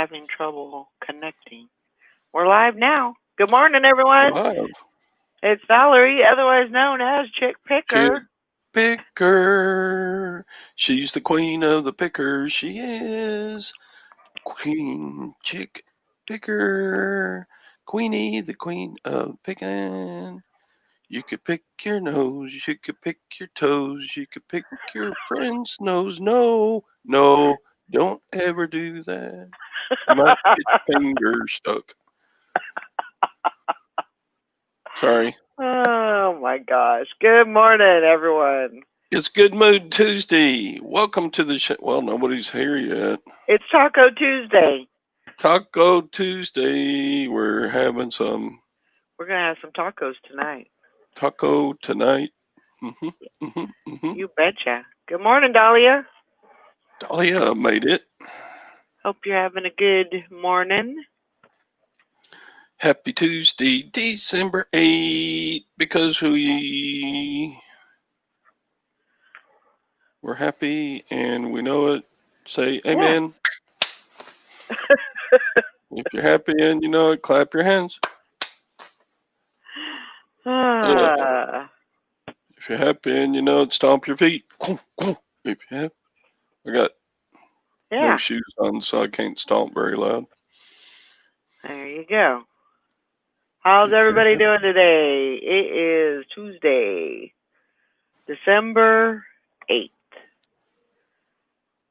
Having trouble connecting. We're live now. Good morning, everyone. Wow. It's Valerie, otherwise known as Chick Kid Picker. Picker. She's the queen of the pickers. She is. Queen Chick Picker. Queenie, the queen of picking. You could pick your nose. You could pick your toes. You could pick your friend's nose. No, no, don't ever do that. You might get your finger stuck. Sorry. Oh my gosh. Good morning, everyone. It's Good Mood Tuesday. Welcome to the show. Well, nobody's here yet. It's Taco Tuesday. Taco Tuesday. We're having some We're going to have some tacos tonight. taco tonight. hmm hmm You betcha. Good morning, Dahlia. Dahlia made it. Hope you're having a good morning. Happy Tuesday, December 8th, because we're happy and we know it. Say Yeah. amen. If you're happy and you know it, clap your hands. Yeah. Ah, If you're happy and you know it, stomp your feet. If you have, I got no yeah. shoes on, so I can't stomp very loud. There you go. How's If you're everybody doing today? It is Tuesday, December 8th,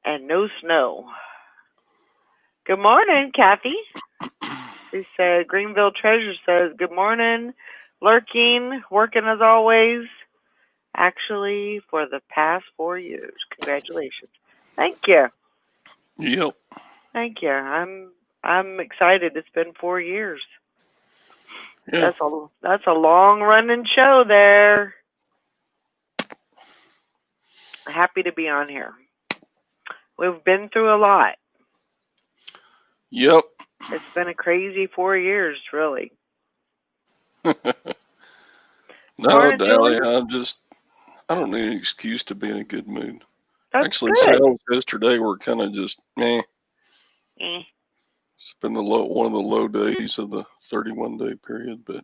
and no snow. Good morning, Kathy. She said, Greenville Treasure says, good morning, lurking, working as always, actually, for the past 4 years. Congratulations. Thank you. Yep. Thank you. I'm excited. It's been 4 years. Yeah. That's a long running show there. Happy to be on here. We've been through a lot. Yep. It's been a crazy 4 years, really. No, Morning, Julie. Dahlia, I don't need an excuse to be in a good mood. That's Actually, good. sales yesterday were kind of just meh. Eh. It's been one of the low days of the 31-day period, but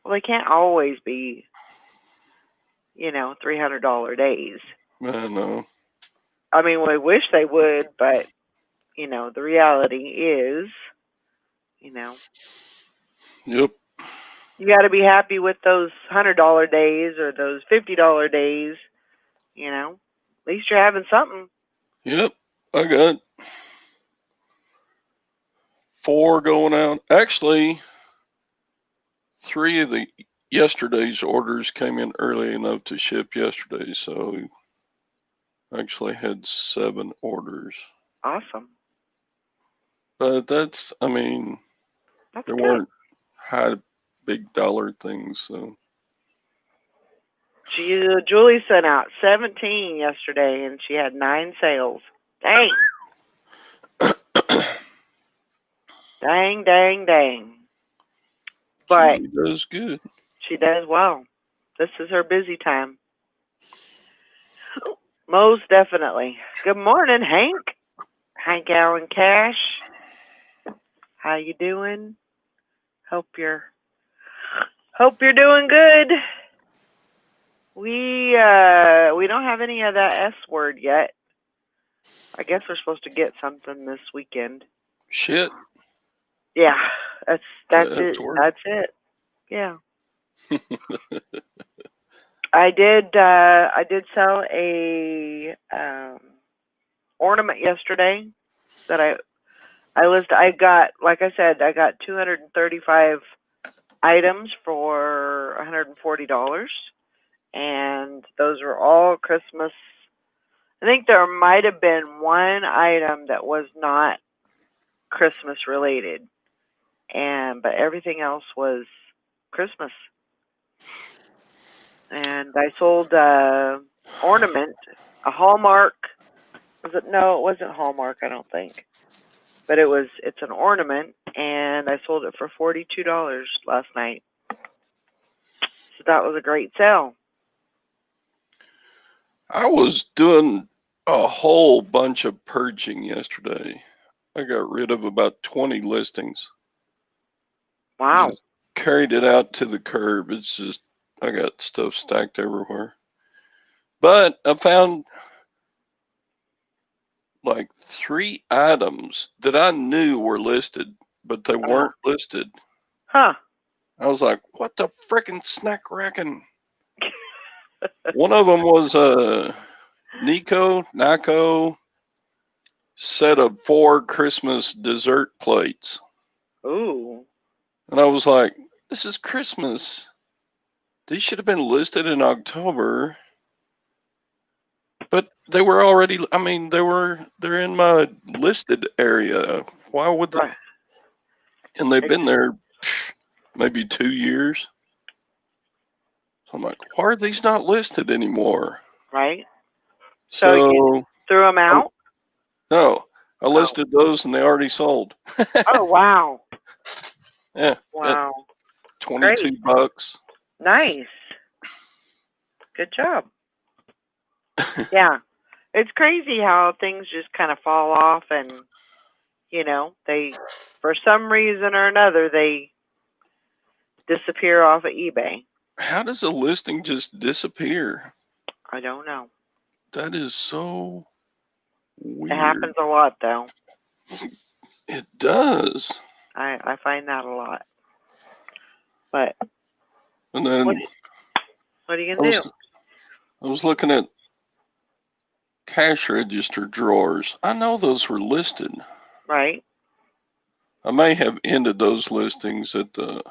Well, they can't always be, $300 days. I know. I mean, we wish they would, but the reality is, you know, Yep. you got to be happy with those $100 days or those $50 days. At least you're having something. Yep. I got four going out. Actually, three of the yesterday's orders came in early enough to ship yesterday, so we actually had seven orders. Awesome. But I mean, That's there good. weren't high, big dollar things, so Julie sent out 17 yesterday, and she had 9 sales. Dang, dang, dang, dang. But Julie does good. she does well. This is her busy time. Most definitely. Good morning, Hank. Hank Allen Cash. How you doing? Hope you're hope you're doing good. We don't have any of that S word yet. I guess we're supposed to get something this weekend. Shit. Yeah, that's That's it. word. That's it. Yeah. I did sell a ornament yesterday that I got, like I said, I got 235 items for $140, and those were all Christmas. I think there might have been one item that was not Christmas related, but everything else was Christmas. And I sold ornament, a Hallmark. Was it? No, it wasn't Hallmark. I don't think, but it's an ornament, and I sold it for $42 last night. So that was a great sale. I was doing a whole bunch of purging yesterday. I got rid of about 20 listings. Wow. Just carried it out to the curb. It's just, I got stuff stacked everywhere. But I found like 3 items that I knew were listed, but they weren't listed. Huh. I was like, what the frickin' snack rackin'? One of them was a Naco set of 4 Christmas dessert plates. Ooh. And I was like, this is Christmas. These should have been listed in October. But they were already, I mean, they're in my listed area. Why would they? Right. And they've been there maybe 2 years. So I'm like, why are these not listed anymore? Right. So you So, threw them out? no, I Oh. listed those and they already sold. Oh, wow. Yeah, at Wow. 22 Great. bucks. Nice. Good job. Yeah. It's crazy how things just kind of fall off and, they, for some reason or another, they disappear off of eBay. How does a listing just disappear? I don't know. That is so It weird. happens a lot, though. It does. I find that a lot. But And then what are you I going to do? was looking at cash register drawers. I know those were listed. Right? I may have ended those listings at the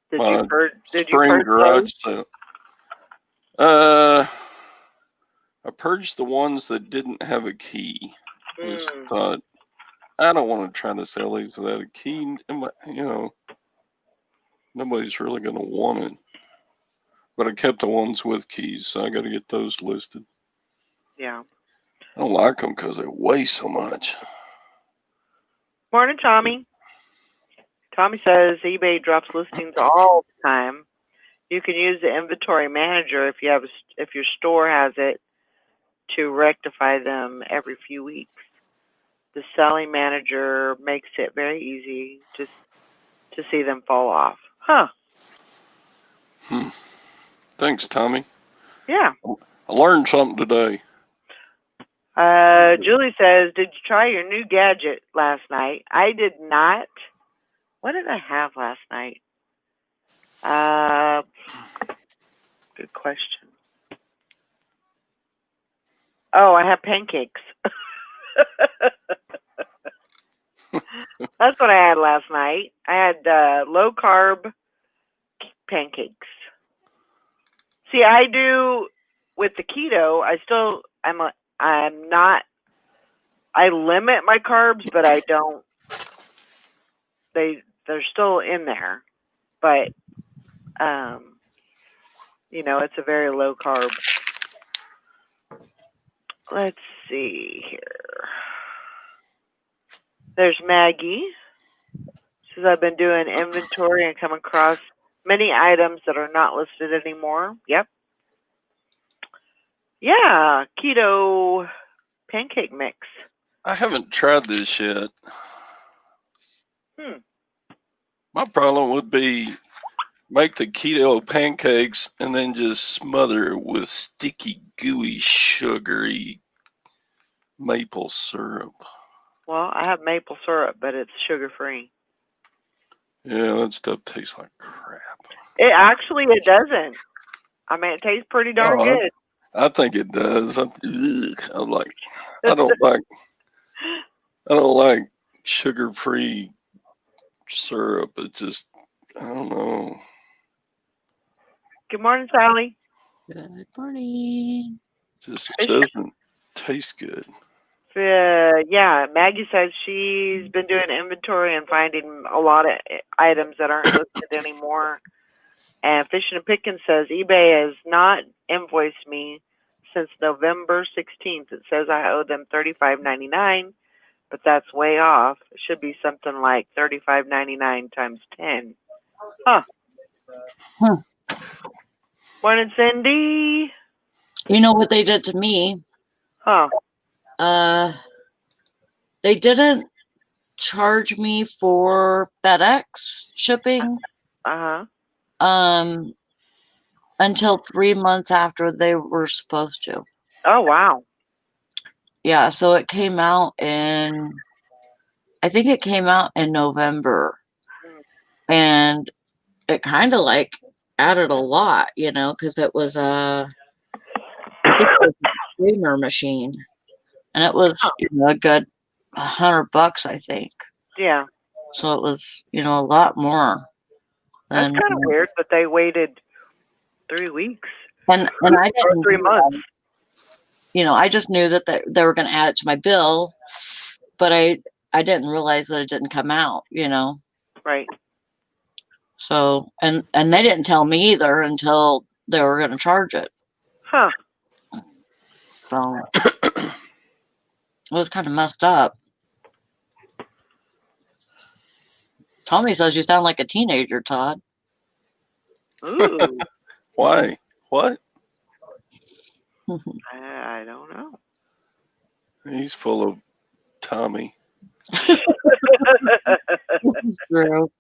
Did you spring purge those? garage sale. I purged the ones that didn't have a key. Just thought, I don't want to try to sell these without a key. Nobody's really going to want it. But I kept the ones with keys, so I got to get those listed. Yeah. I don't like them because they weigh so much. Morning, Tommy. Tommy says eBay drops listings all the time. You can use the inventory manager if your store has it to rectify them every few weeks. The selling manager makes it very easy to see them fall off. Huh. Thanks, Tommy. Yeah. I learned something today. Julie says, did you try your new gadget last night? I did not. What did I have last night? Good question. Oh, I had pancakes. That's what I had last night. I had low carb pancakes. See, I do with the keto. I'm not. I limit my carbs, but I don't. They're still in there, but it's a very low carb. Let's see here. There's Maggie. Says I've been doing inventory and come across many items that are not listed anymore. Yep. Yeah, keto pancake mix. I haven't tried this yet. Hmm. My problem would be make the keto pancakes and then just smother it with sticky, gooey, sugary maple syrup. Well, I have maple syrup, but it's sugar free. Yeah, that stuff tastes like crap. It doesn't. I mean, it tastes pretty darn good. I think it does. I don't like sugar-free syrup. It just, I don't know. Good morning, Sally. Good morning. Just doesn't taste good. Yeah, Maggie says she's been doing inventory and finding a lot of items that aren't listed anymore. And Fishing and Picking says eBay has not invoiced me since November 16th. It says I owe them $35.99, but that's way off. It should be something like $35.99 times 10. Huh. Morning, Cindy. You know what they did to me? Huh. they didn't charge me for FedEx shipping Uh-huh. until 3 months after they were supposed to. Oh, wow. Yeah, so it came out I think it came out in November, and it kind of like added a lot, because it was I think it was a streamer machine, and it was a good $100, I think. Yeah. So it was a lot more That's than kind of weird, but they waited 3 weeks. and I Or didn't 3 months. I just knew that they were going to add it to my bill, but I didn't realize that it didn't come out, Right. So and they didn't tell me either until they were going to charge it. Huh. So it was kind of messed up. Tommy says you sound like a teenager, Todd. Ooh. Why? What? I don't know. He's full of Tommy, True.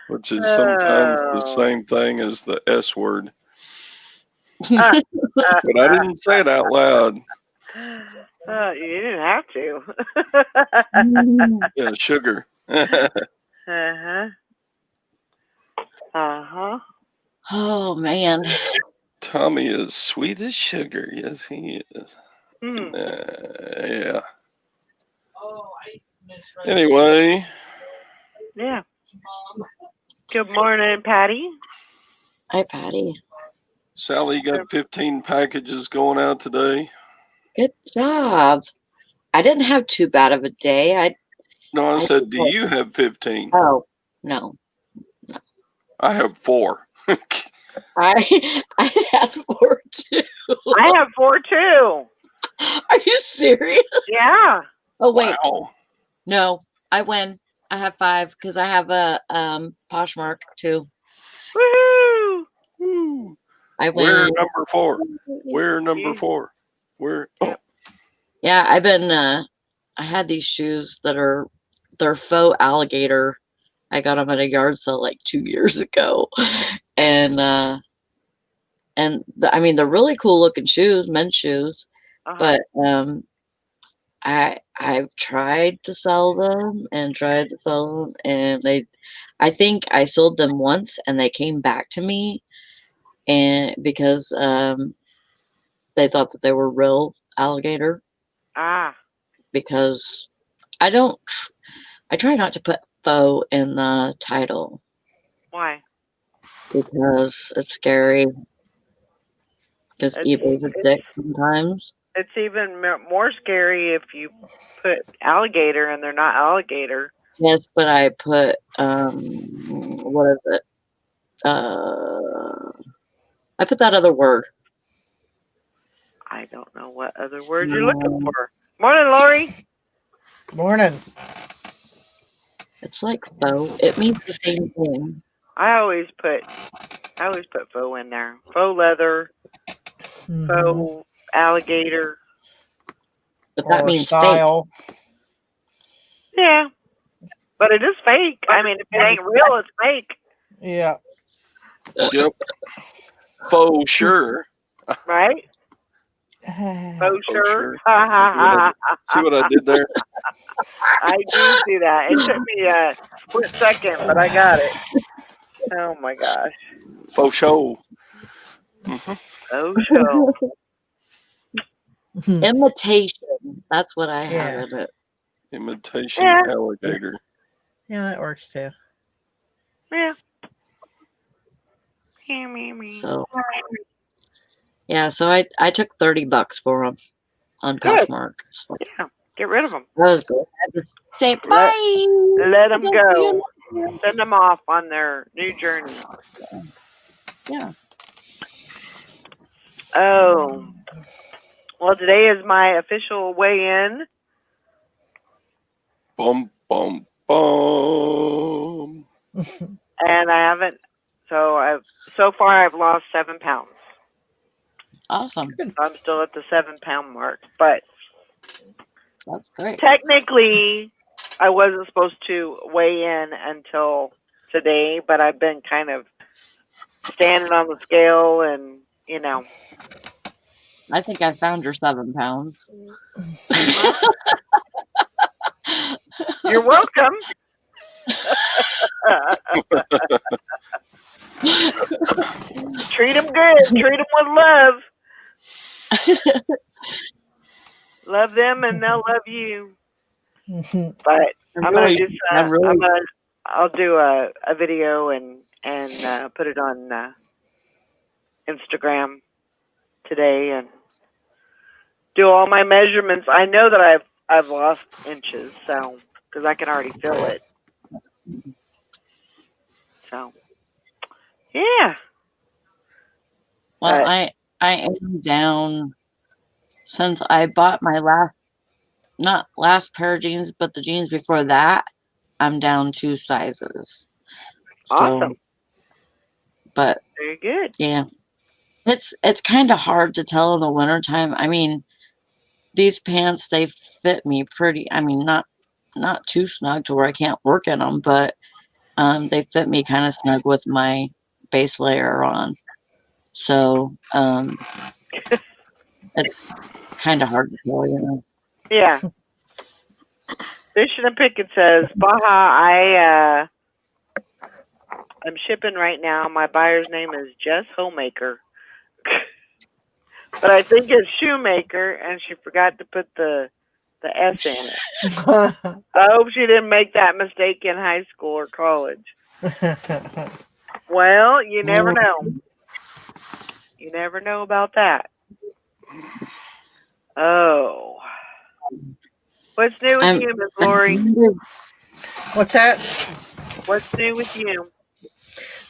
which is sometimes the same thing as the S word. But I didn't say it out loud. You didn't have to. Yeah, sugar. Uh-huh. Uh-huh. Oh man. Tommy is sweet as sugar. Yes, he is. Hmm. Yeah. Anyway. Yeah. Good morning, Patty. Hi, Patty. Sally, you got 15 packages going out today. Good job. I didn't have too bad of a day. I said, do you have 15? Oh, no. I have 4. I had 4 too. I have 4 too. Are you serious? Yeah. Oh wait. Wow. No, I win. I have 5 because I have a Poshmark too. Woohoo! Woo. I win. We're number 4. We're number 4. We're Yeah, I've been I had these shoes they're faux alligator. I got them at a yard sale like 2 years ago. And I mean they're really cool looking shoes, men's shoes. Uh-huh. But I've tried to sell them and I think I sold them once and they came back to me and because they thought that they were real alligator because I try not to put faux in the title. Why? Because it's scary. Because eBay's a dick sometimes. It's even more scary if you put alligator and they're not alligator. Yes, but I put what is it? I put that other word. I don't know what other word you're looking for. Morning, Lori. Morning. It's like faux. It means the same thing. I always put faux in there. Faux leather, faux alligator. But that means style. fake. Yeah. But it is fake. I mean, if it ain't real, it's fake. Yeah. Yep. Faux sure. Right? Faux sure. See what I did there? I do see that. It took me a split second, but I got it. Oh my gosh. Faux show. Faux show. Imitation. That's what I have in it. Imitation alligator. Yeah, that works too. Yeah. So I took $30 for them on Poshmark. So. Yeah, get rid of them. That was good. I had to say bye. Let them go. Send them off on their new journey. Yeah. Oh. Well, today is my official weigh-in. Bum, bum, bum. And I haven't, so far I've lost 7 pounds. Awesome. So I'm still at the 7 pound mark, but That's great. Technically, I wasn't supposed to weigh in until today, but I've been kind of standing on the scale and, I think I found your 7 pounds. you're welcome. Treat them good. Treat them with love. Love them and they'll love you. But I'll do a video and put it on Instagram today and do all my measurements. I know that I've lost inches, so because I can already feel it. So yeah. Well, I am down since I bought my not last pair of jeans, but the jeans before that. I'm down 2 sizes. Awesome. So, but very good. Yeah, it's kind of hard to tell in the wintertime. I mean, these pants, they fit me pretty. I mean, not too snug to where I can't work in them, but they fit me kind of snug with my base layer on. So it's kind of hard to tell, Yeah. Fishing and Picket says, Baja, I'm shipping right now. My buyer's name is Jess Homemaker. But I think it's Shoemaker, and she forgot to put the S in it. I hope she didn't make that mistake in high school or college. Well, you never know. You never know about that. Oh. What's new with you, Miss Lori? What's that? What's new with you?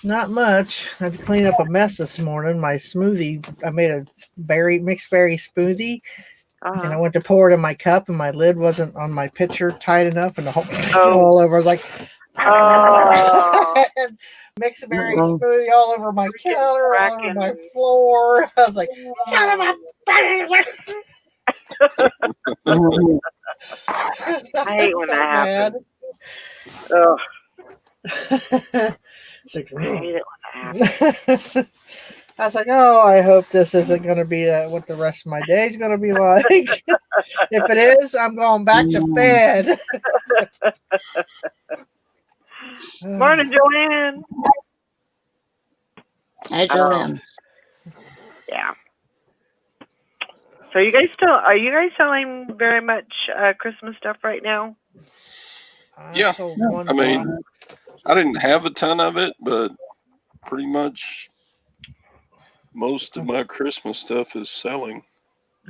Not much. I had to clean up a mess this morning. My smoothie, I made a mixed berry smoothie, and I went to pour it in my cup, and my lid wasn't on my pitcher tight enough, and the whole all over. I was like, mixed berry smoothie all over my counter, all over my floor. I was like, son of a I hate when that happens. Oh. It's like, I hate it when that happens. I was like, oh, I hope this isn't going to be what the rest of my day is going to be like. If it is, I'm going back to bed. Morning, Joanne. Hey, Joanne. Yeah. So are you guys selling very much Christmas stuff right now? Yeah. I mean, I didn't have a ton of it, but pretty much most of my Christmas stuff is selling.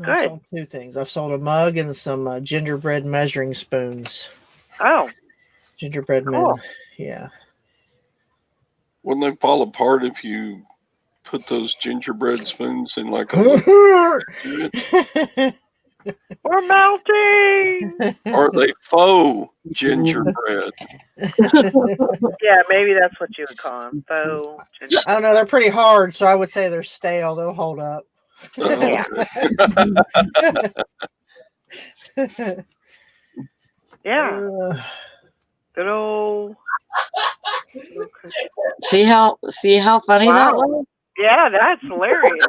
I've sold 2 things. I've sold a mug and some gingerbread measuring spoons. Oh. Gingerbread men. Yeah. Wouldn't they fall apart if you put those gingerbread spoons in like a We're melting. Are they faux gingerbread? Yeah, maybe that's what you would call them. Faux gingerbread. I don't know. They're pretty hard, so I would say they're stale. They'll hold up. Yeah. Yeah. Good old. See how funny that was? Yeah, that's hilarious.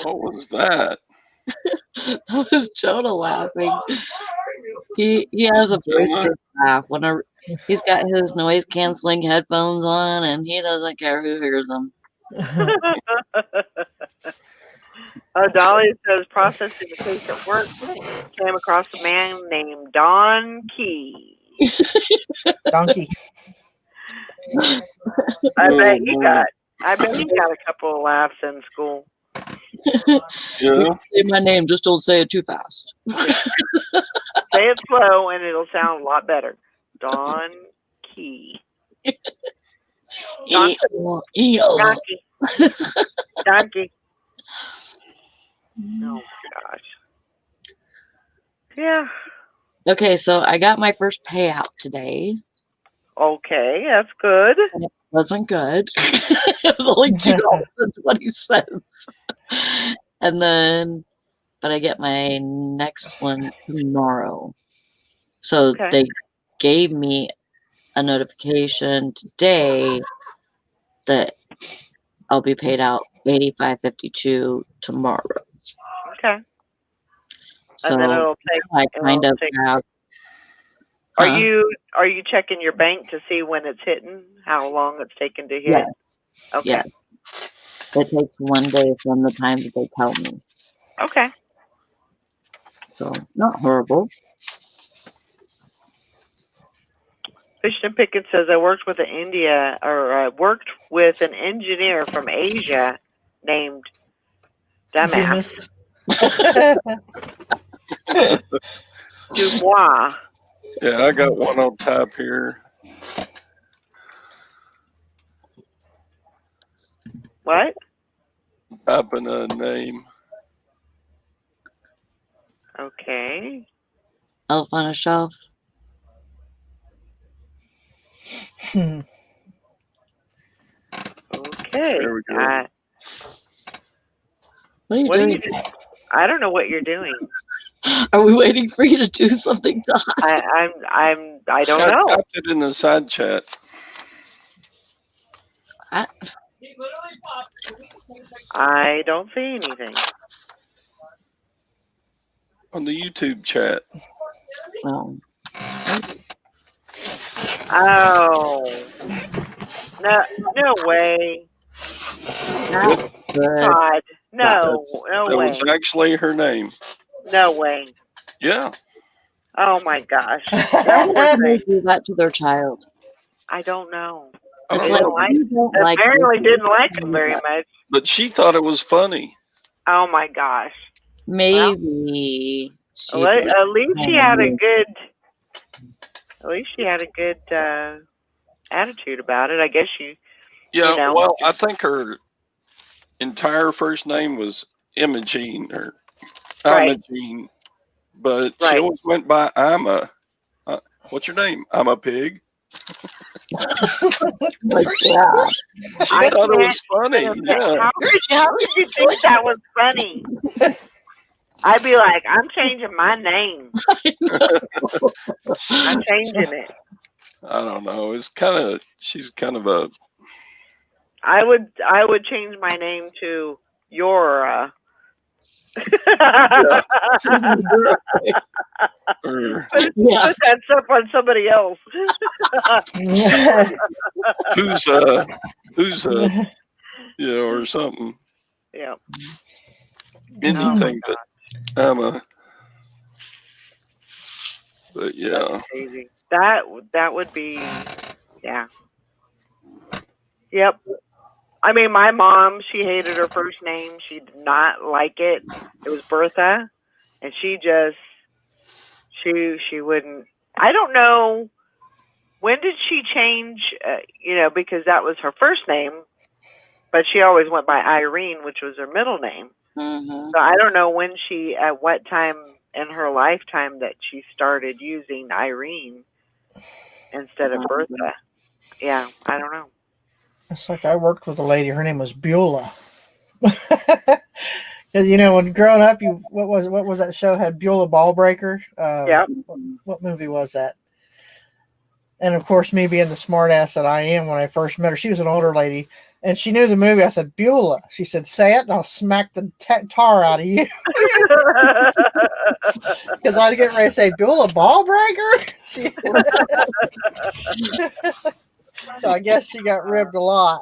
What was that? That was Jonah laughing. He has a boisterous laugh whenever he's got his noise canceling headphones on, and he doesn't care who hears them. Dahlia says processing the case at work, came across a man named Don Key. Donkey. I bet he got a couple of laughs in school. Yeah. Say my name, just don't say it too fast. Say it slow and it'll sound a lot better. Don Key. Donkey. Donkey. Oh gosh. Yeah. Okay, so I got my first payout today. Okay, that's good. And it wasn't good. It was only $2.20. And then, but but I get my next one tomorrow. So Okay. they gave me a notification today that I'll be paid out $85.52 tomorrow. Okay. So And then it'll take. I kind it'll of take- have. Are Huh? you checking your bank to see when it's hitting? How long it's taken to hit? Yeah. Okay. Yeah. It takes 1 day from the time that they tell me. Okay. So not horrible. Christian Pickett says I worked with an engineer from Asia named Dumbass Dubois. Yeah, I got one on top here. What? Typing a name. Okay. Elf on a shelf. Hmm. Okay. There we go. What are you What are doing? you doing? I don't know what you're doing. Are we waiting for you to do something, Doc? I don't I know. typed it in the side chat. I don't see anything. On the YouTube chat. Oh. Oh. No way. That's good. God. No That way. was actually her name. No way. Yeah. Oh my gosh. Why do they do that to their child? I don't know. I It's don't like, know, like- you don't like Apparently this. didn't like him very much. but she thought it was funny. Oh my gosh. Maybe. she At was least she had a funny. good. At least she had a good attitude about it. I guess Yeah, know. well, I think her entire first name was Imogene or Right. Imogene, but she Right. always went by Ima. What's your name? I'm a pig. Like, yeah. She I thought it was can't funny. even- Yeah. How could you think that was funny? I'd be like, I'm changing my name. I'm changing it. I don't know. She's kind of a, I would change my name to Yora. or Yeah. Put that stuff on somebody else. who's or something. Yeah. Anything but Emma. But yeah. That's crazy. That would be, yeah. Yep. I mean, my mom, she hated her first name. She did not like it. It was Bertha, and she wouldn't. I don't know, when did she change? Because that was her first name, but she always went by Irene, which was her middle name. Mm-hmm. So I don't know at what time in her lifetime that she started using Irene instead of Bertha. Yeah, I don't know. It's like I worked with a lady. Her name was Beulah. Because when growing up, what was that show had Beulah Ballbreaker? Yeah. What movie was that? And of course, me being the smartass that I am, when I first met her, she was an older lady, and she knew the movie. I said Beulah. She said, "Say it, and I'll smack the tar out of you." Because I was getting ready to say Beulah Ballbreaker. So I guess she got ribbed a lot.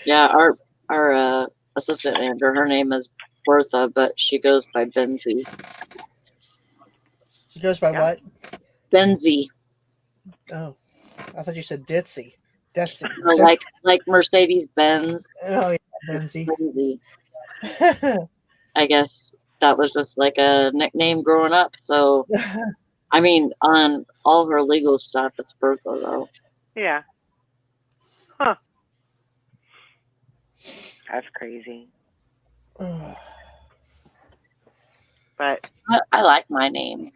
Yeah, our assistant manager, her name is Bertha, but she goes by Benzie. She goes by what? Benzie. Oh, I thought you said Ditzy. Detsy. No, like Mercedes Benz. Oh, yeah, Benzie. Benzie. I guess that was just like a nickname growing up. So, I mean, on all her legal stuff, it's Bertha, though. Yeah. Huh. That's crazy. But I like my name.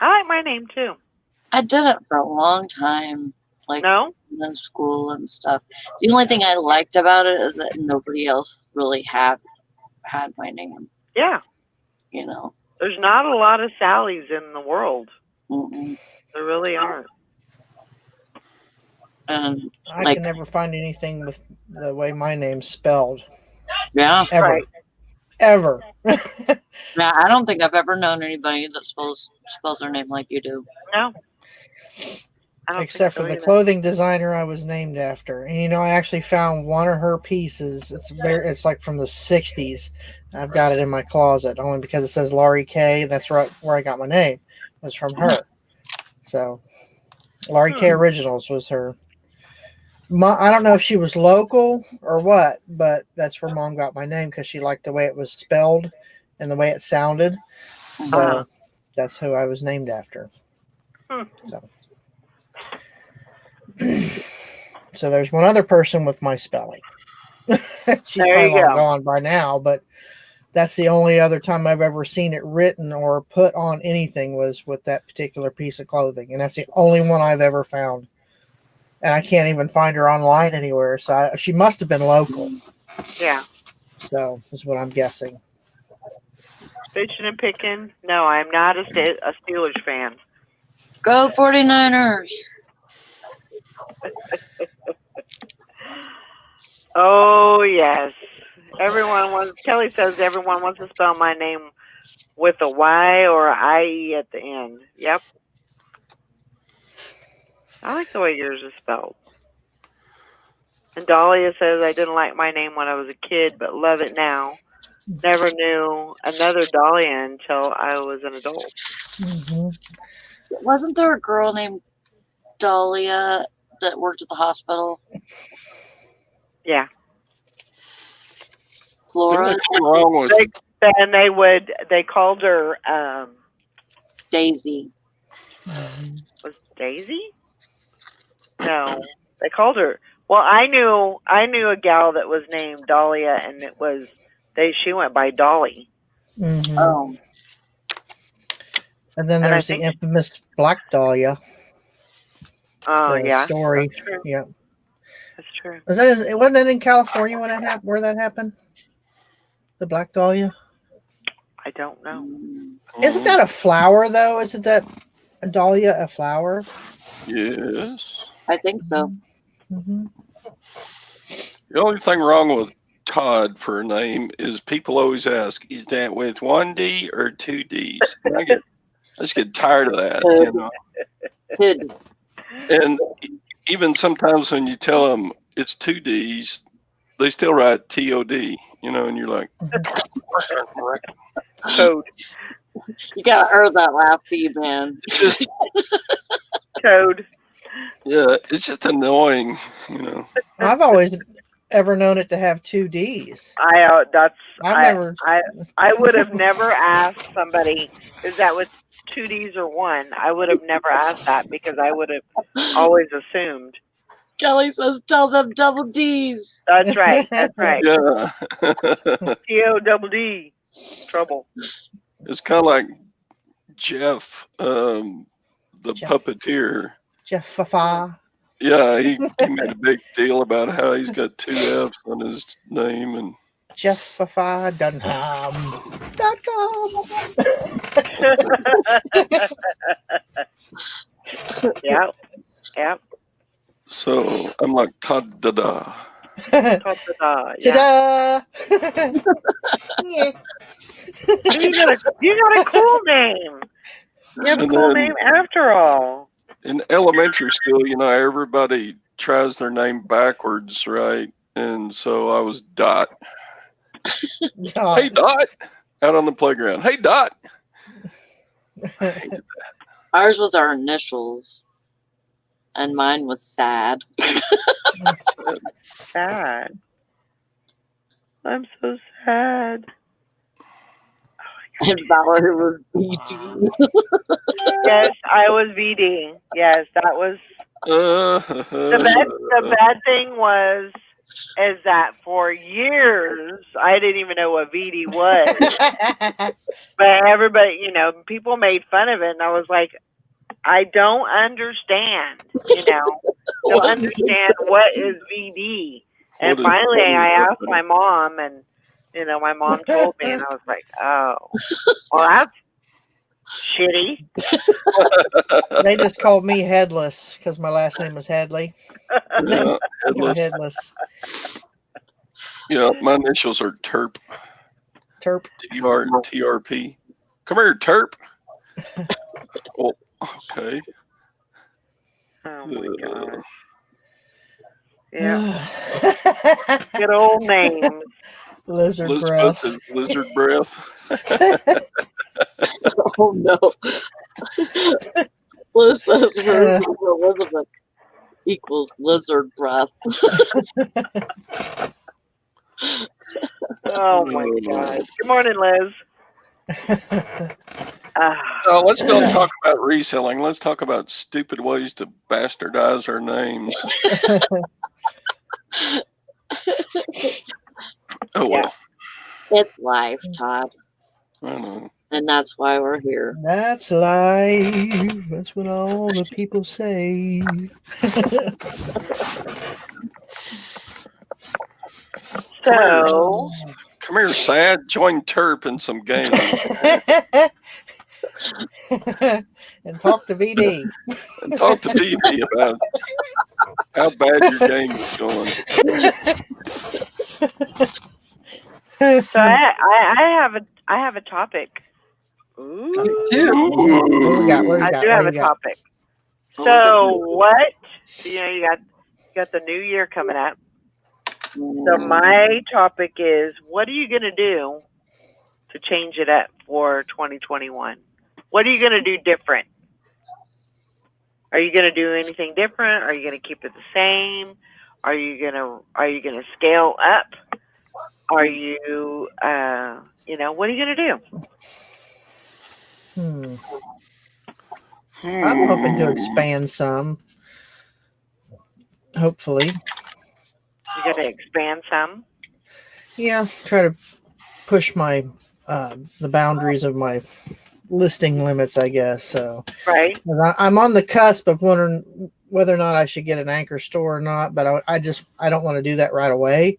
I like my name too. I did it for a long time, like in school and stuff. The only thing I liked about it is that nobody else really had had my name. Yeah. You know. There's not a lot of Sallys in the world. Mm-mm. There really aren't. And I can never find anything with the way my name's spelled. Yeah. Ever. Right. Ever. Yeah, I don't think I've ever known anybody that spells their name like you do. No. I don't Except think so for the either. clothing designer I was named after. And I actually found one of her pieces. It's like from the 60s. I've got it in my closet only because it says Laurie K. That's right where I got my name. It was from her. So Laurie K Originals was her. I don't know if she was local or what, but that's where Mom got my name because she liked the way it was spelled and the way it sounded. So that's who I was named after. So. So there's one other person with my spelling. She's probably long gone by now, but that's the only other time I've ever seen it written or put on anything was with that particular piece of clothing. And that's the only one I've ever found. And I can't even find her online anywhere. So she must have been local. Yeah. So is what I'm guessing. Fishing and picking. No, I'm not a Steelers fan. Go 49ers. Oh, yes. Kelly says everyone wants to spell my name with a Y or a IE at the end. Yep. I like the way yours is spelled. And Dahlia says I didn't like my name when I was a kid, but love it now. Never knew another Dahlia until I was an adult. Mm-hmm. Wasn't there a girl named Dahlia that worked at the hospital? Yeah. Flora? Wrong with And they called her Daisy. Was Daisy? No. They called her. Well, I knew a gal that was named Dahlia, and she went by Dolly. Mm-hmm. Oh. And then there's the infamous Black Dahlia. Oh, yeah. Story. That's true. Yeah. That's true. Wasn't that in California when where that happened? The Black Dahlia? I don't know. Isn't that a flower, though? Isn't that a dahlia a flower? Yes. I think so. Mm-hmm. The only thing wrong with Todd for a name is people always ask, is that with one D or two Ds? And I just get tired of that. You know? And even sometimes when you tell them it's two Ds, they still write TOD, and you're like, Toad. You gotta earn that last D, man. It's just Toad. Yeah, it's just annoying, I've always ever known it to have two Ds. I would have never asked somebody, is that with two Ds or one? I would have never asked that because I would have always assumed. Kelly says, tell them double Ds. That's right. That's right. Yeah. TODD. Trouble. It's kind of like Jeff, the puppeteer. Jeff Fafa. Yeah, he made a big deal about how he's got two F's on his name. And JeffFafaDunham.com. Yep. So I'm like, ta-da-da. Ta-da. Ta-da! Yeah. You got a cool name. You have a cool name after all. In elementary school, everybody tries their name backwards, right? And so I was Dot. Hey, Dot. Out on the playground. Hey, Dot. I hated that. Ours was our initials. And mine was Sad. Sad. I'm so sad. And Valerie was VD. Yes, I was VD. Yes, that was. The bad thing is that for years I didn't even know what VD was. But everybody, people made fun of it, and I was like, I don't understand. Don't understand what is VD. And finally, I asked my mom, and My mom told me, and I was like, oh, well, that's shitty. They just called me Headless because my last name was Hadley. Yeah, I got headless. Headless. Yeah, my initials are Terp. Terp. TRP. Come here, Terp. Well, okay. Oh my god. Yeah. Good Good old names. Lizard Elizabeth breath. is lizard breath. Oh no. Liz says Elizabeth equals lizard breath. Oh my god. Good morning, Liz. Let's not talk about reselling. Let's talk about stupid ways to bastardize our names. Oh well. It's life, Todd. I know. And that's why we're here. That's life. That's what all the people say. So, Come here, Sad. Join Terp in some games. And talk to VD. And talk to BB about how bad your game is going. so I have a topic. Ooh. You do. What we got? What we I got? do What have you a got? topic. So what? You got the new year coming up. So my topic is, what are you gonna do to change it up for 2021? What are you gonna do different? Are you gonna do anything different? Are you gonna keep it the same? Are you gonna scale up? Are you what are you gonna do? I'm hoping to expand some. Hopefully. You gotta expand some. Yeah, try to push my the boundaries of my listing limits, I guess. So Right. I'm on the cusp of wondering whether or not I should get an anchor store or not, but I don't want to do that right away.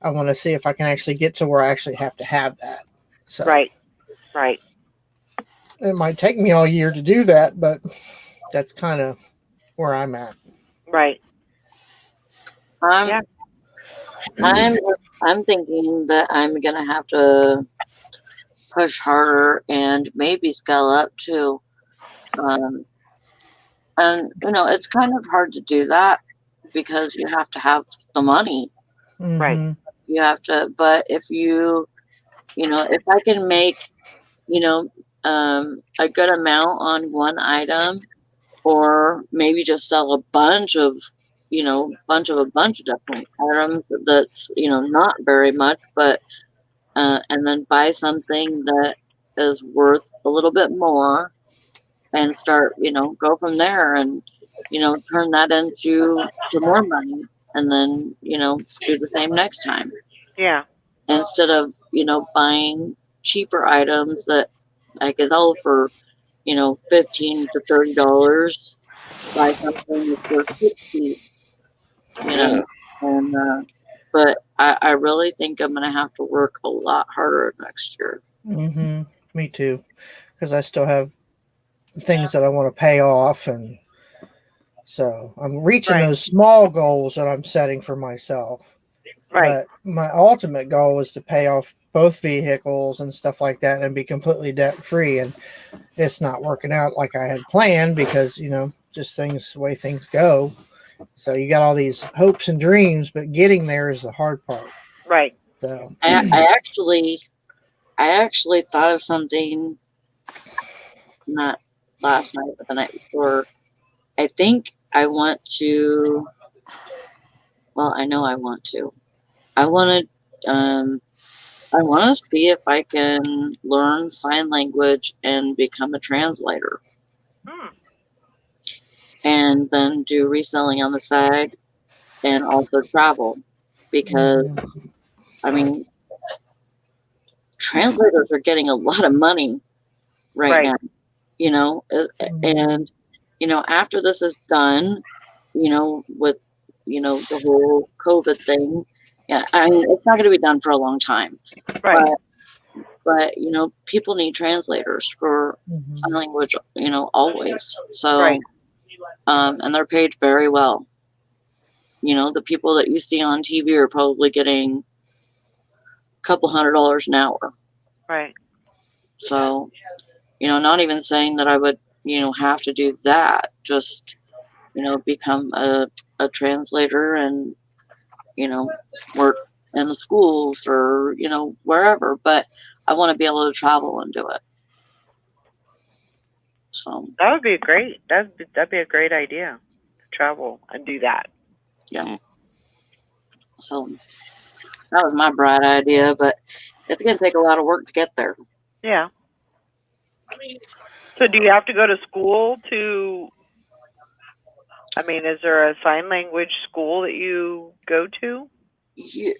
I want to see if I can actually get to where I actually have to have that. So Right. It might take me all year to do that, but that's kind of where I'm at. Right. I'm thinking that I'm gonna have to push harder and maybe scale up too. And it's kind of hard to do that because you have to have the money. Mm-hmm. You have to, but if if I can make, a good amount on one item, or maybe just sell a bunch of different items that's, not very much, but, and then buy something that is worth a little bit more and start, go from there and, turn that into more money and then, do the same next time. Yeah. Instead of, buying cheaper items that I could sell for, $15 to $30, buy something that's worth $60, Yeah. and but I really think I'm gonna have to work a lot harder next year. Mm-hmm. Me too, because I still have things that I want to pay off, and so I'm reaching those small goals that I'm setting for myself. Right. But my ultimate goal is to pay off both vehicles and stuff like that and be completely debt free. And it's not working out like I had planned because, just the way things go. So you got all these hopes and dreams, but getting there is the hard part. Right. So I actually thought of something, not last night, but the night before. I think I want to. Well, I know I want to. I want to. I want to see if I can learn sign language and become a translator. And then do reselling on the side and also travel. Because, translators are getting a lot of money right now, and, after this is done, with, the whole COVID thing, Yeah, I mean, it's not going to be done for a long time. Right. But you know, people need translators for sign language, you know, always. So, Right. And they're paid very well. You know, the people that you see on TV are probably getting a couple $100 an hour. Right. So, you know, not even saying that I would, you know, have to do that. Just, you know, become a translator and, you know, work in the schools or, you know, wherever. But I want to be able to travel and do it. So That would be great. That'd be a great idea. To travel and do that. yeah. So that was my bright idea, but it's going to take a lot of work to get there. Yeah. So do you have to go to school to? I mean, is there a sign language school that you go to? You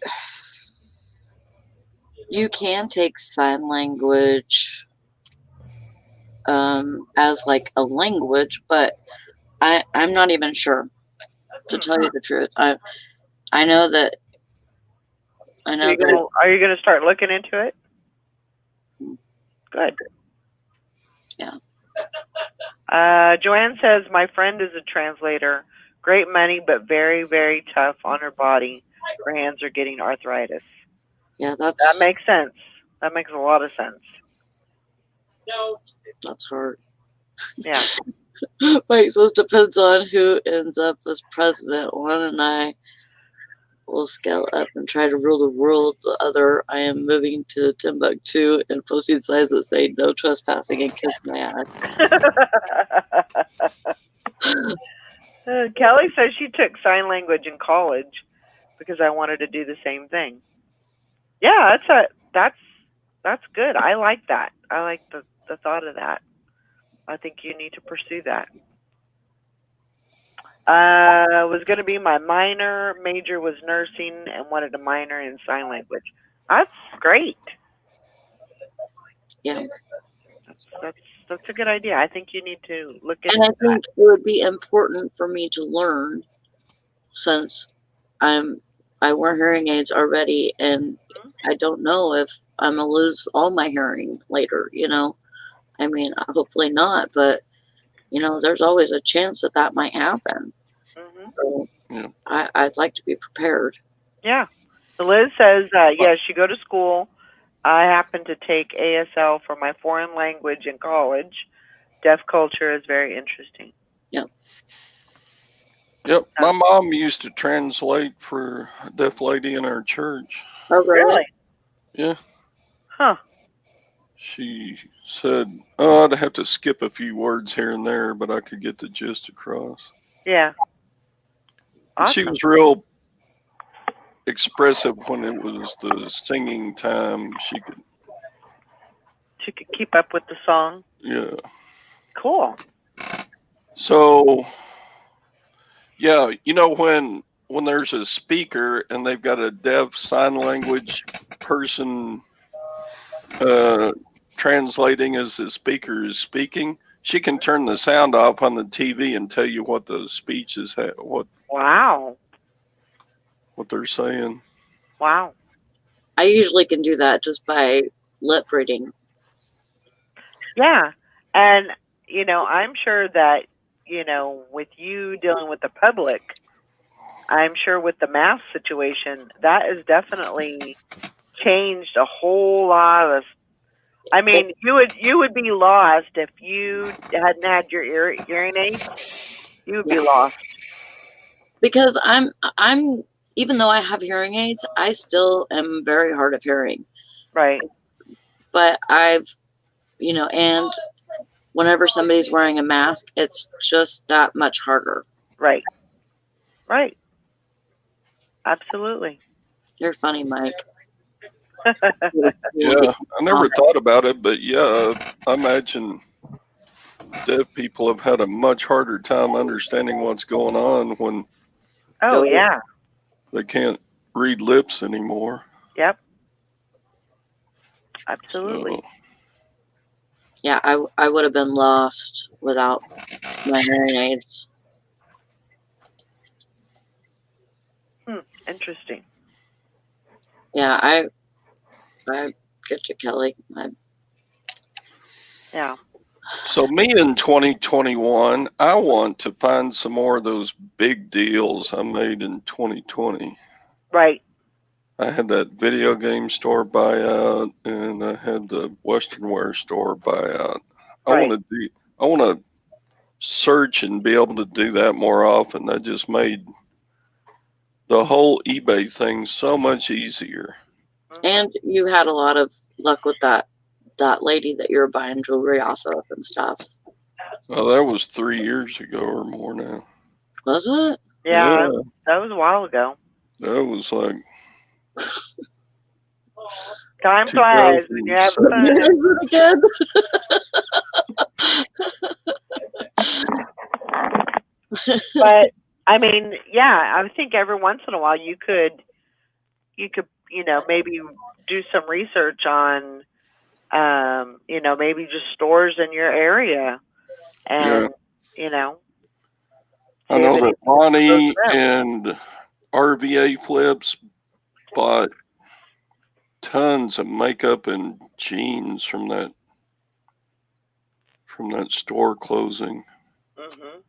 can take sign language as like a language, but I'm not even sure, to tell you the truth. I know that Are you going to start looking into it? Good. Yeah. Joanne says my friend is a translator. Great money, but very, very tough on her body. Her hands are getting arthritis. Yeah, that makes sense. That makes a lot of sense. That's hard. Yeah. Wait, so it depends on who ends up as president. One and I will scale up and try to rule the world. The other, I am moving to Timbuktu and posting signs that say no trespassing and kiss my ass. Kelly says she took sign language in college because I wanted to do the same thing. Yeah, that's good. I like that. I like the thought of that. I think you need to pursue that. Was going to be my minor. Major was nursing and wanted a minor in sign language. That's great. Yeah. That's a good idea. I think you need to look into that. And I think it would be important for me to learn, since I wear hearing aids already, and I don't know if I'm gonna lose all my hearing later. You know, I mean, hopefully not, but you know, there's always a chance that might happen. So Yeah. I'd like to be prepared. Yeah. So Liz says, yes, you go to school. I happen to take ASL for my foreign language in college. Deaf culture is very interesting. Yep. Yep. My mom used to translate for a deaf lady in our church. Oh, really? Yeah. Huh. She said, "Oh, I'd have to skip a few words here and there, but I could get the gist across." Yeah. Awesome. She was real expressive when it was the singing time. She could keep up with the song. Yeah. Cool. So, yeah, you know, when there's a speaker and they've got a deaf sign language person translating as the speaker is speaking, she can turn the sound off on the TV and tell you what the speech is, Wow. What they're saying. Wow. I usually can do that just by lip reading. Yeah. And, you know, I'm sure that, you know, with you dealing with the public, I'm sure with the mask situation, that has definitely changed a whole lot of. I mean, you would be lost if you hadn't had your hearing aids. You would be lost. Because I'm even though I have hearing aids, I still am very hard of hearing. Right. But I've, you know, and whenever somebody's wearing a mask, it's just that much harder. Right. Right. Absolutely. You're funny, Mike. Yeah, I never thought about it, but yeah, I imagine deaf people have had a much harder time understanding what's going on when yeah, they can't read lips anymore. Yep. Absolutely. So. Yeah, I would have been lost without my hearing aids. Interesting. Yeah, I get you, Kelly. Yeah. So me in 2021, I want to find some more of those big deals I made in 2020. Right. I had that video game store buyout, and I had the Western wear store buyout. I Right. want to search and be able to do that more often. That just made the whole eBay thing so much easier. And you had a lot of luck with that lady that you were buying jewelry off of and stuff. Well, that was 3 years ago or more now. Was it? Yeah, that was a while ago. That was like Time flies when you have fun. Again. But I mean, yeah, I think every once in a while you could, maybe do some research on, maybe just stores in your area, and I know that Bonnie and RVA Flips bought tons of makeup and jeans from that store closing. Mm-hmm.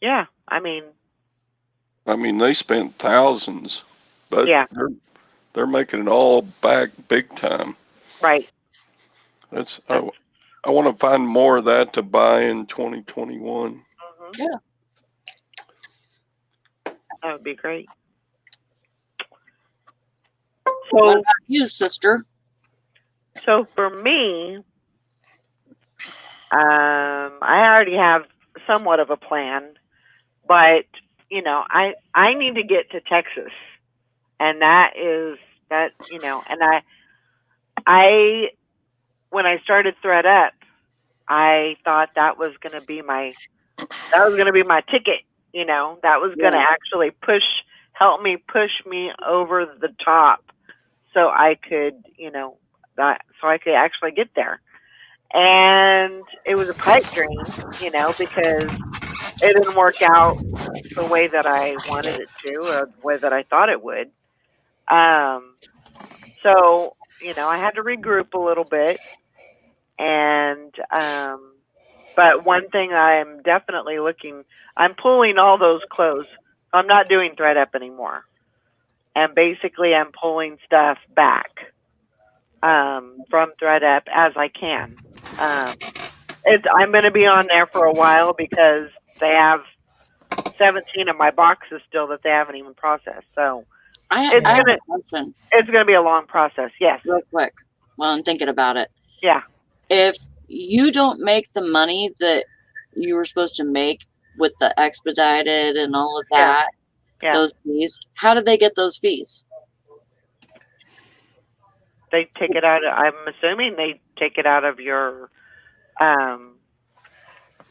Yeah, I mean, they spent thousands, but yeah, they're making it all back big time. right. I want to find more of that to buy in 2021. Mm-hmm. Yeah, That would be great. what about you, sister? So for me, I already have somewhat of a plan, but I need to get to Texas, and and I when I started Thread Up, I thought that was going to be my ticket. That was going to actually help me push me over the top, so I could actually get there. And it was a pipe dream, because it didn't work out the way that I wanted it to, or the way that I thought it would. So, I had to regroup a little bit. And, but one thing I'm definitely I'm pulling all those clothes. I'm not doing Thread Up anymore. And basically, I'm pulling stuff back from Thread Up as I can. I'm going to be on there for a while because they have 17 of my boxes still that they haven't even processed. So I have a question. It's going to be a long process. Yes. Real quick. Well, I'm thinking about it. Yeah. If you don't make the money that you were supposed to make with the expedited and all of that, those fees, how did they get those fees? They take it out. I'm assuming they take it out of your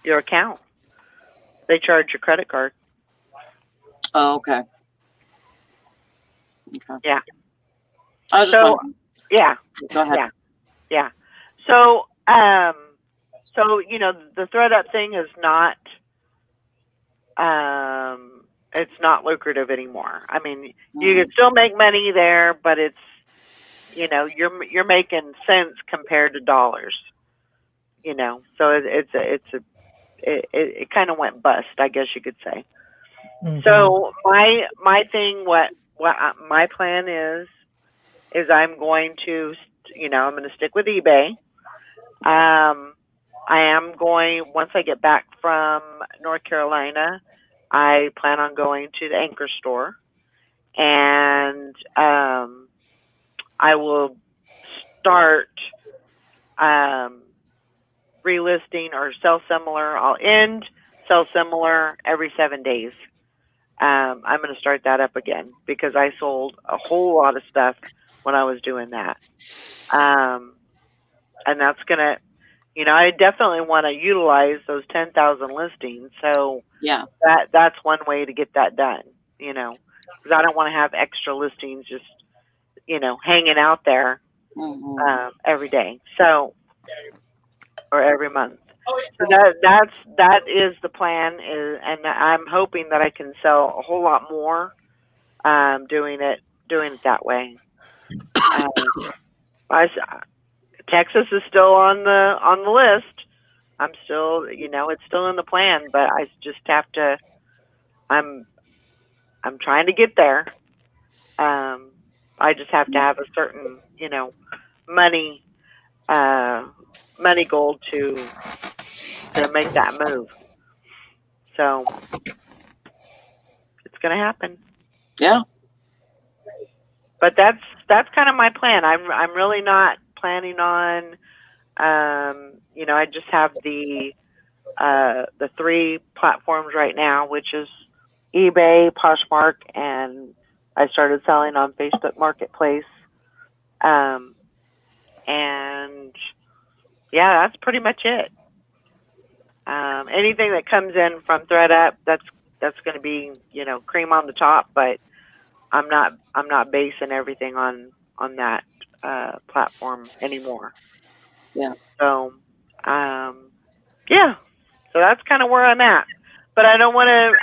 account. They charge your credit card. Oh, okay. Okay. Yeah. I was just wondering. Yeah. Go ahead. Yeah. So, the Thread Up thing is not, it's not lucrative anymore. I mean, you can still make money there, but it's, you're making cents compared to dollars. So it kind of went bust, I guess you could say. Mm-hmm. So my thing, what my plan is I'm going to, I'm going to stick with eBay. I am going, once I get back from North Carolina, I plan on going to the Anchor store, and I will start relisting or sell similar. I'll end sell similar every 7 days. I'm going to start that up again because I sold a whole lot of stuff when I was doing that. And that's going to, I definitely want to utilize those 10,000 listings. So yeah, that's one way to get that done, because I don't want to have extra listings just, hanging out there every day. So, or every month. So that is the plan, and I'm hoping that I can sell a whole lot more doing it doing it that way. Texas is still on the list. I'm still, it's still in the plan, but I just have to. I'm trying to get there. I just have to have a certain, money goal to make that move. So it's going to happen. Yeah. But that's kind of my plan. I'm really not planning on. I just have the 3 platforms right now, which is eBay, Poshmark, and I started selling on Facebook Marketplace. And yeah, that's pretty much it. Anything that comes in from ThreadUp, that's going to be, cream on the top, but I'm not basing everything on that platform anymore. Yeah. So, yeah. So that's kind of where I'm at. But I don't want to.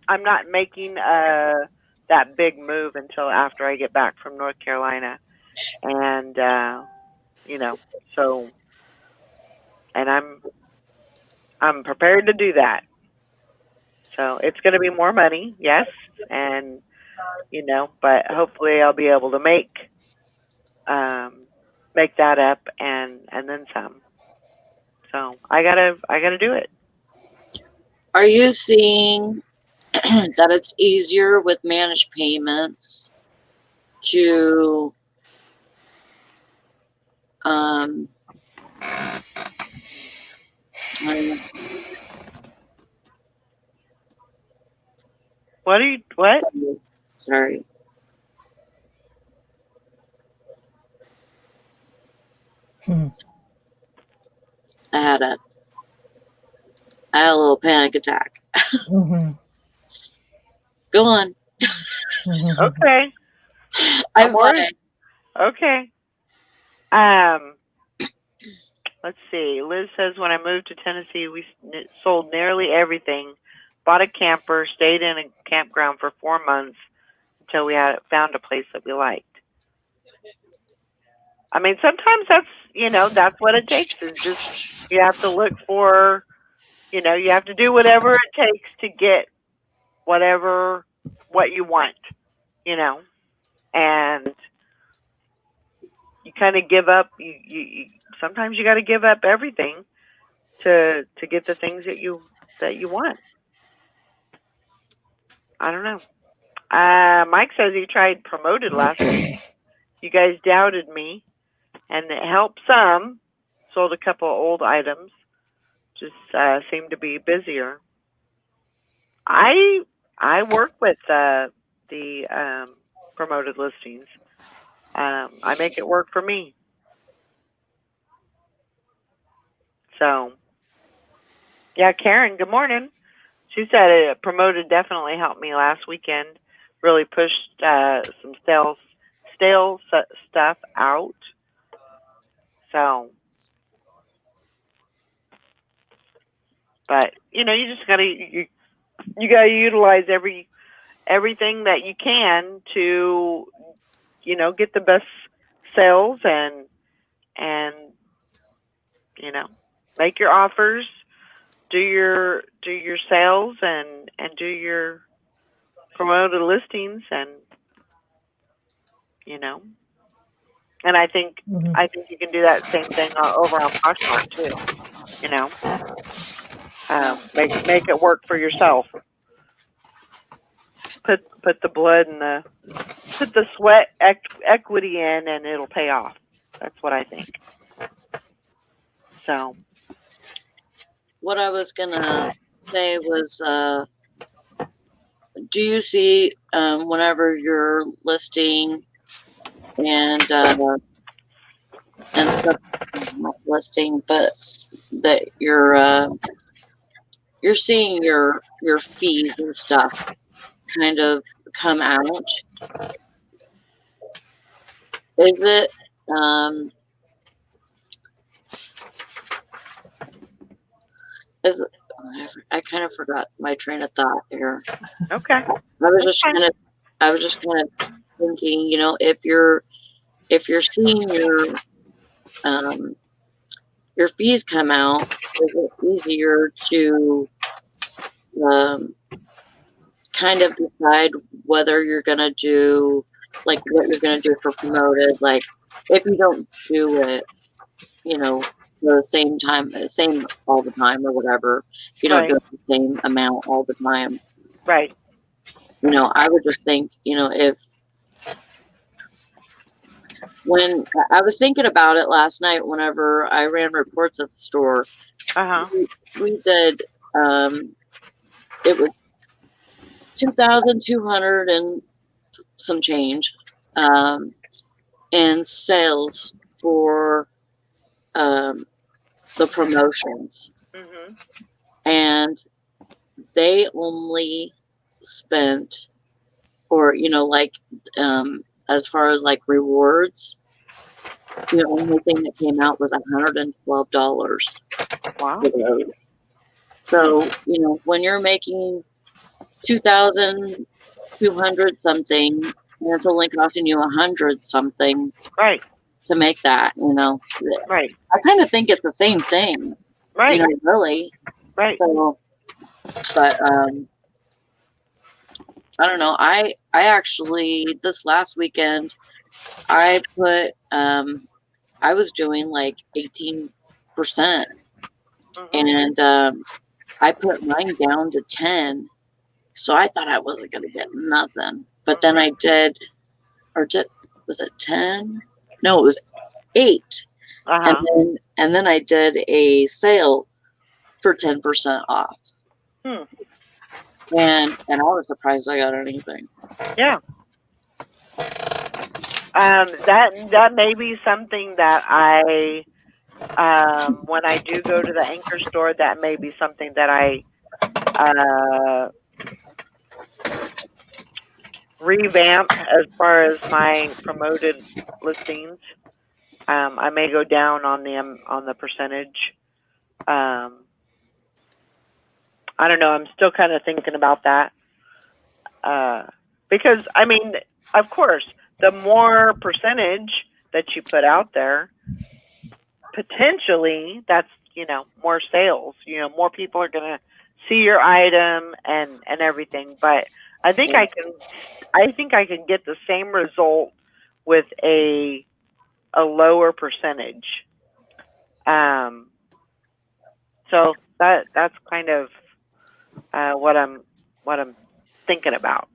I'm not making that big move until after I get back from North Carolina, and so, and I'm prepared to do that. So it's going to be more money, yes, and but hopefully I'll be able to make that up and then some. So I gotta do it. Are you seeing that it's easier with managed payments to What? Sorry. I had a little panic attack. Mm-hmm. Go on. Okay. I'm fine. Okay. Let's see. Liz says, when I moved to Tennessee, we sold nearly everything, bought a camper, stayed in a campground for 4 months until we found a place that we liked. I mean, sometimes that's what it takes, is just, you have to look for, you have to do whatever it takes to get what you want, and you kind of give up. You sometimes you got to give up everything to get the things that you want. I don't know. Mike says he tried Promoted last week. You guys doubted me, and it helped some. Sold a couple of old items. Just seemed to be busier. I work with the Promoted listings. I make it work for me. So, yeah, Karen, good morning. She said Promoted definitely helped me last weekend. Really pushed some stale stuff out. So, but you just gotta you gotta utilize everything that you can to get the best sales and make your offers, do your sales and do your Promoted listings, and and I think you can do that same thing over on Poshmark too. Make it work for yourself. Put the blood and put the sweat equity in, and it'll pay off. That's what I think. So, what I was gonna say was, do you see whenever you're listing and stuff, not listing, but that you're seeing your fees and stuff kind of come out? Is it I kind of forgot my train of thought here. okay. I was just kind of thinking, you know, if you're seeing your fees come out, is it easier to kind of decide whether you're going to do, like, what you're going to do for promoted? Like, if you don't do it, you know, the same all the time or whatever, you don't do it the same amount all the time. Right. You know, I would just think, you know, when I was thinking about it last night, whenever I ran reports at the store, we did, it was 2,200 and some change in sales for the promotions. Mm-hmm. And they only spent, or, you know, like, as far as like rewards, the only thing that came out was $112. Wow. So, you know, when you're making 2,200 something, and it's only costing you 100 something, right, to make that, you know, right. I kind of think it's the same thing, right, you know, really, right. So, but I don't know. I actually, this last weekend, I put I was doing like 18%, and I put mine down to 10. So I thought I wasn't going to get nothing. But then I did, was it 10? No, it was 8. And then I did a sale for 10% off. And I was surprised I got anything. Yeah. That may be something that I, when I do go to the Anchor store, that may be something that I revamp as far as my promoted listings. I may go down on the percentage. I don't know. I'm still kind of thinking about that. Because, I mean, of course, the more percentage that you put out there, potentially that's, you know, more sales. You know, more people are going to see your item and everything. But I think I can get the same result with a lower percentage. So that's kind of what I'm thinking about.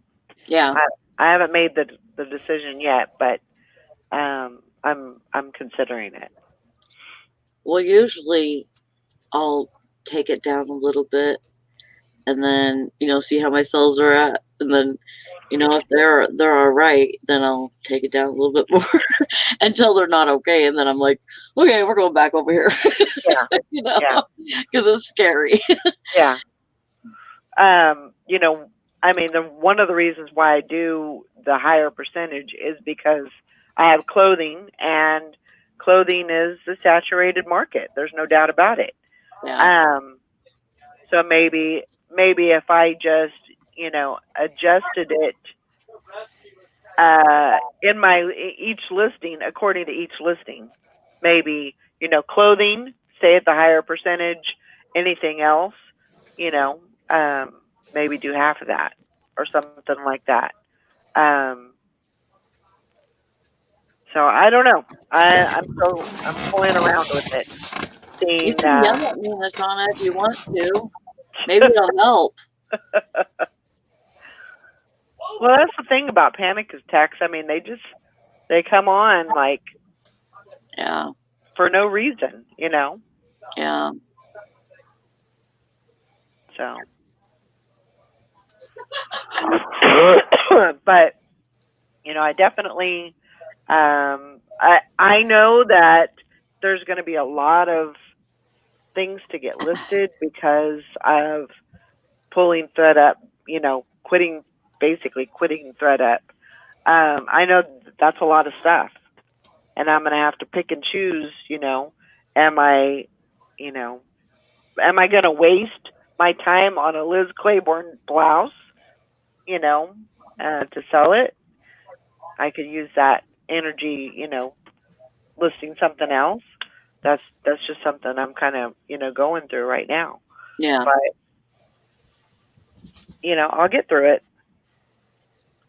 Yeah. I haven't made the decision yet, but I'm considering it. Well, usually I'll take it down a little bit, and then, you know, see how my sales are at, and then, you know, if they're all right, then I'll take it down a little bit more until they're not okay, and then I'm like, okay, we're going back over here. Yeah. You know, because it's scary. Yeah. You know, I mean, one of the reasons why I do the higher percentage is because I have clothing, and clothing is a saturated market. There's no doubt about it. Yeah. So maybe if I just, you know, adjusted it in each listing, according to each listing, maybe, you know, clothing, stay at the higher percentage, anything else, you know, maybe do half of that or something like that. So I don't know. I'm pulling around with it. You can yell at me, Shauna, if you want to. Maybe it'll help. Well, that's the thing about panic attacks. I mean, they come on like, yeah, for no reason, you know. Yeah. So, but you know, I definitely, I know that there's going to be a lot of things to get listed because of pulling ThredUp, you know, basically quitting ThredUp. I know that's a lot of stuff, and I'm going to have to pick and choose, you know, am I going to waste my time on a Liz Claiborne blouse, you know, to sell it? I could use that energy, listing something else. That's just something I'm kind of, going through right now. Yeah. But I'll get through it.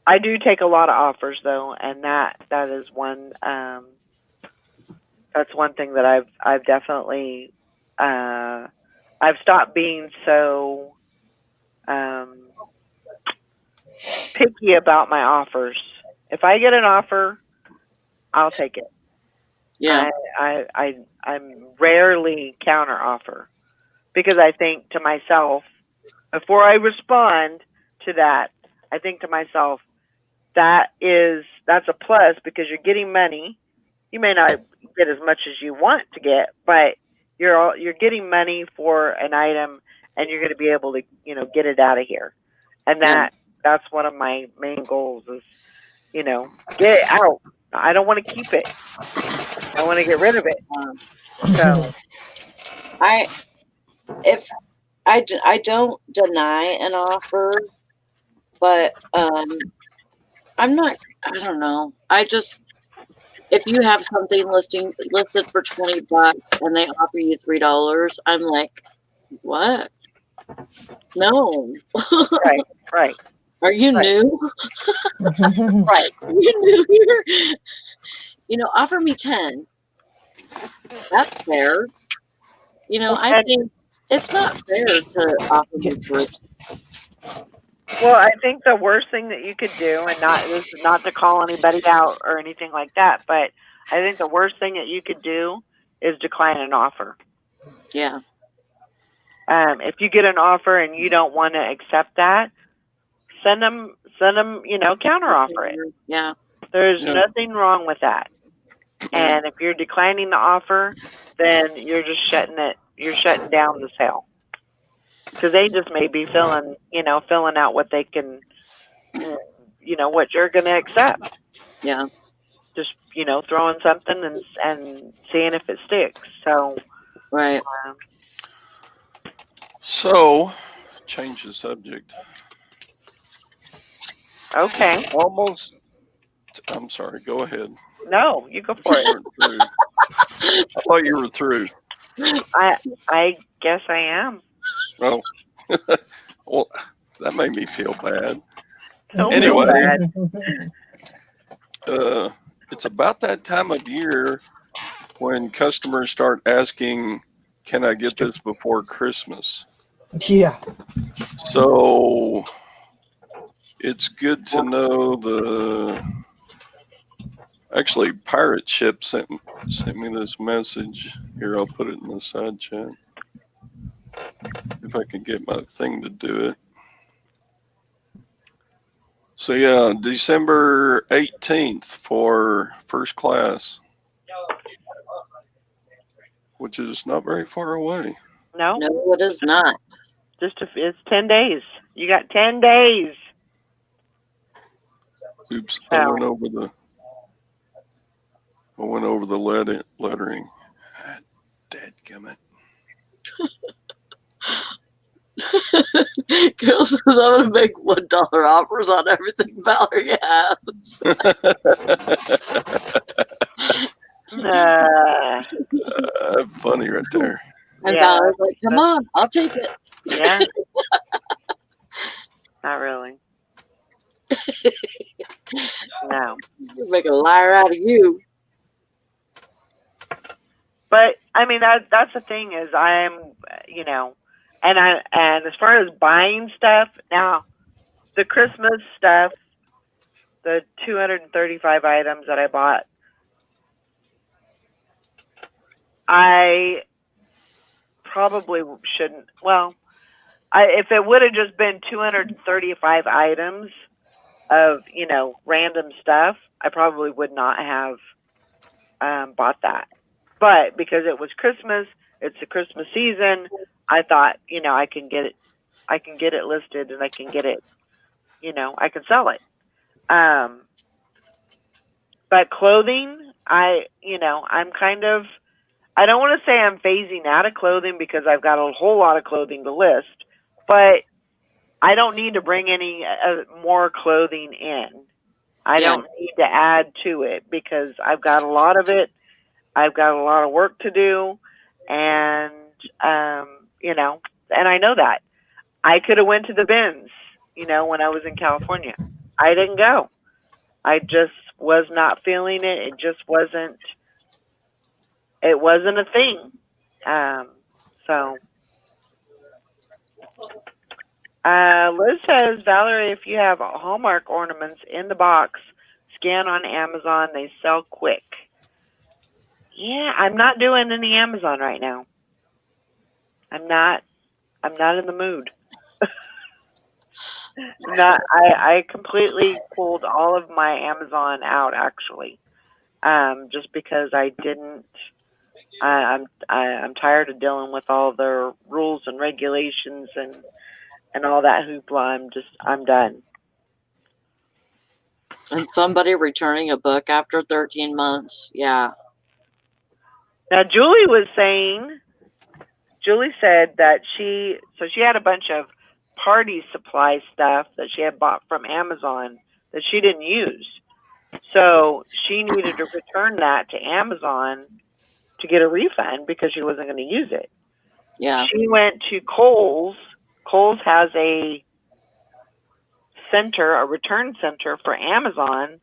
I do take a lot of offers though, and that is one that's one thing that I've definitely I've stopped being so picky about my offers. If I get an offer, I'll take it. Yeah. I'm rarely counter offer because I think to myself, before I respond to that, I think to myself, that's a plus because you're getting money. You may not get as much as you want to get, but you're getting money for an item, and you're going to be able to get it out of here. And that's one of my main goals is get it out. I don't want to keep it. I want to get rid of it. So I don't deny an offer, but I'm not. I don't know. If you have something listed for $20 and they offer you $3, I'm like, what? No. right. Are you new? Right. You new here? Offer me 10. That's fair. I think it's not fair to offer me 3. Well, I think the worst thing that you could do, and this is not to call anybody out or anything like that, but I think the worst thing that you could do is decline an offer. Yeah. If you get an offer and you don't want to accept that, send them, counter offer it. Yeah. There's nothing wrong with that. And if you're declining the offer, then you're just shutting down the sale. Because they just may be filling out what they can, what you're going to accept. Yeah. Just, throwing something and seeing if it sticks. So, right. So, change the subject. Okay. Almost. I'm sorry. Go ahead. No, you go for it. I thought you were through. I guess I am. Oh. Well, that made me feel bad. Don't anyway, feel bad. It's about that time of year when customers start asking, "Can I get this before Christmas?" Yeah. So it's good to know actually Pirate Ship sent me this message. Here, I'll put it in the side chat. If I can get my thing to do it. So yeah, December 18th for first class, which is not very far away. No, it is not. It's 10 days. You got 10 days. Oops, I went over the lettering. Dadgummit. Carol says I'm gonna make $1 offers on everything Valerie has. Funny right there. And Valerie's like, come on, I'll take it. Yeah. Not really. No. You make a liar out of you. But I mean that's the thing is I'm and as far as buying stuff, now the Christmas stuff, the 235 items that I bought, I probably shouldn't. Well, if it would have just been 235 items of random stuff, I probably would not have bought that. But because it was Christmas, it's the Christmas season, I thought I can get it listed and I can get it, I can sell it. But clothing, I'm kind of, I don't want to say I'm phasing out of clothing because I've got a whole lot of clothing to list, but I don't need to bring any more clothing in. I Yeah. don't need to add to it because I've got a lot of it. I've got a lot of work to do, and you know, and I know that. I could have went to the bins, you know, when I was in California. I didn't go. I just was not feeling it. It just wasn't. It wasn't a thing. So Liz says, Valerie, if you have Hallmark ornaments in the box, scan on Amazon. They sell quick. Yeah, I'm not doing any Amazon right now. I'm not in the mood. I completely pulled all of my Amazon out actually. Just because I didn't. I'm tired of dealing with all their rules and regulations and all that hoopla. I'm done. And somebody returning a book after 13 months. Yeah. Now Julie said that she had a bunch of party supply stuff that she had bought from Amazon that she didn't use. So she needed to return that to Amazon to get a refund because she wasn't going to use it. Yeah. She went to Kohl's. Kohl's has a return center for Amazon,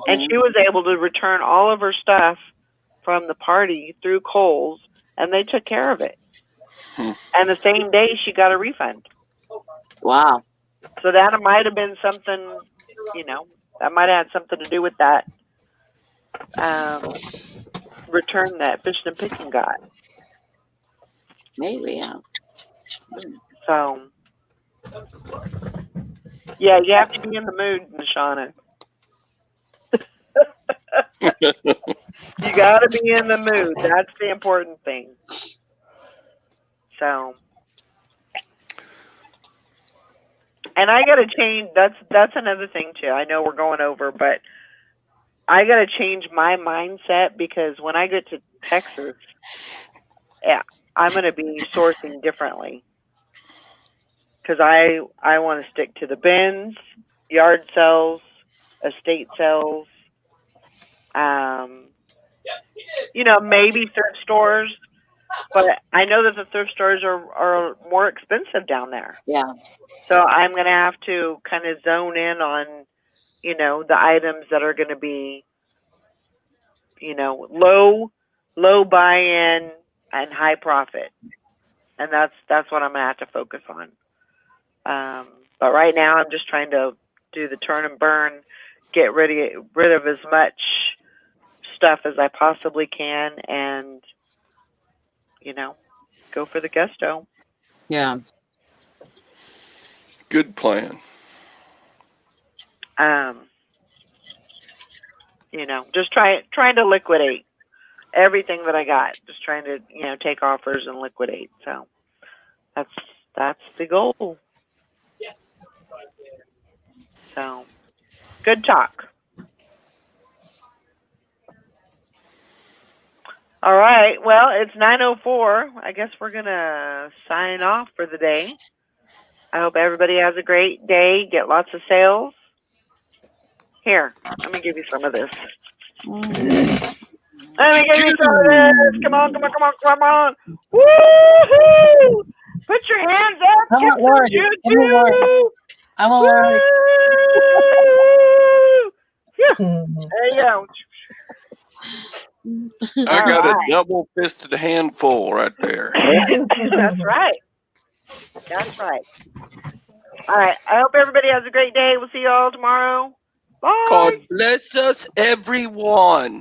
and she was able to return all of her stuff from the party through Kohl's, and they took care of it. And the same day she got a refund. Wow. So that might have been something, you know, that might have had something to do with that return that Fishing and Picking got. Maybe, yeah. So, yeah, you have to be in the mood, Nishana. You got to be in the mood. That's the important thing. So, and I got to change. That's another thing too. I know we're going over, but I got to change my mindset because when I get to Texas, yeah, I'm going to be sourcing differently. Because I want to stick to the bins, yard sales, estate sales, you know, maybe thrift stores. But I know that the thrift stores are more expensive down there. Yeah. So I'm going to have to kind of zone in on, you know, the items that are going to be, you know, low buy-in and high profit. And that's what I'm going to have to focus on. But right now I'm just trying to do the turn and burn, get rid of as much stuff as I possibly can, and, you know, go for the gusto. Yeah. Good plan. You know, just trying to liquidate everything that I got. Just trying to, you know, take offers and liquidate. So that's the goal. So good talk. All right. Well, it's 9:04. I guess we're gonna sign off for the day. I hope everybody has a great day. Get lots of sales. Here, let me give you some of this. Let me give you some of this. Come on, come on, come on, come on. Woohoo! Put your hands up. I'm Get not some worried. I'm not worried. juju. I'm not worried. Woo! There you go. I All got right. a double-fisted handful right there. That's right. That's right. All right. I hope everybody has a great day. We'll see you all tomorrow. Bye. God bless us, everyone.